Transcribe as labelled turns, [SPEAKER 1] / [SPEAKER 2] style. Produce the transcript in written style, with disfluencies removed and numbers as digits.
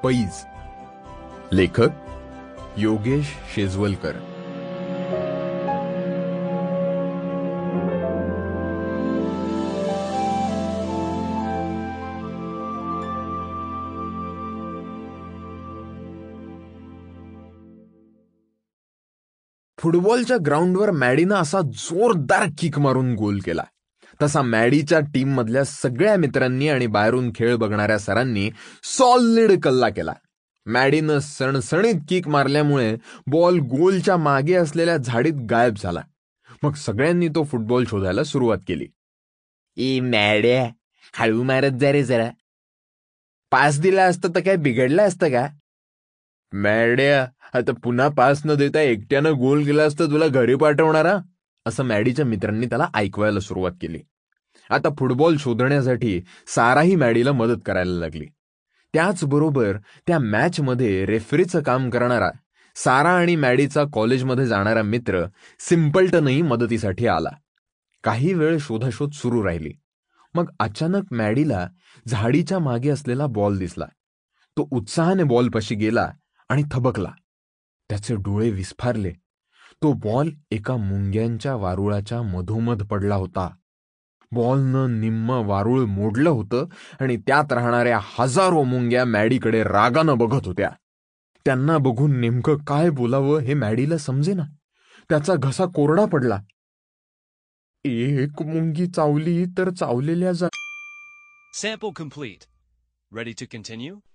[SPEAKER 1] पैज. लेखक योगेश शेजवलकर. फुटबॉलच्या ग्राउंडवर मॅडीनं असा जोरदार किक मारून गोल केला. तसा मॅडीच्या टीम मधल्या सगळ्या मित्रांनी आणि बाहेरून खेळ बघणाऱ्या सरांनी सॉलिड कल्ला केला. मॅडीनं सणसणीत किक मारल्यामुळे बॉल गोलच्या मागे असलेल्या झाडीत गायब झाला. मग सगळ्यांनी तो फुटबॉल शोधायला सुरुवात केली.
[SPEAKER 2] ए मॅड्या, हळू मारत जा रे जरा. पास दिला असतं तर काय बिघडलं असतं का?
[SPEAKER 1] मॅड्या, आता पुन्हा पास न देता एकट्यानं गोल केला असतं तुला घरी पाठवणारा, असं मॅडीच्या मित्रांनी त्याला ऐकवायला सुरुवात केली. आता फुटबॉल शोधण्यासाठी साराही मॅडीला मदत करायला लागली. त्याचबरोबर त्या मॅचमध्ये रेफरीचं काम करणारा सारा आणि मॅडीचा कॉलेजमध्ये जाणारा मित्र सिम्पल्टनही मदतीसाठी आला. काही वेळ शोधाशोध सुरू राहिली. मग अचानक मॅडीला झाडीच्या मागे असलेला बॉल दिसला. तो उत्साहाने बॉलपाशी गेला आणि थबकला. त्याचे डोळे विस्फारले. तो बॉल एका मुंग्यांच्या वारुळाच्या मधोमध पडला होता. बॉलनं निम्म वारुळ मोडलं होतं आणि त्यात राहणाऱ्या हजारो मुंग्या मॅडीकडे रागानं बघत होत्या. त्यांना बघून नेमकं काय बोलावं हे मॅडीला समजेना. त्याचा घसा कोरडा पडला. एक मुंगी चावली तर चावलेल्या
[SPEAKER 3] Sample complete. Ready to continue?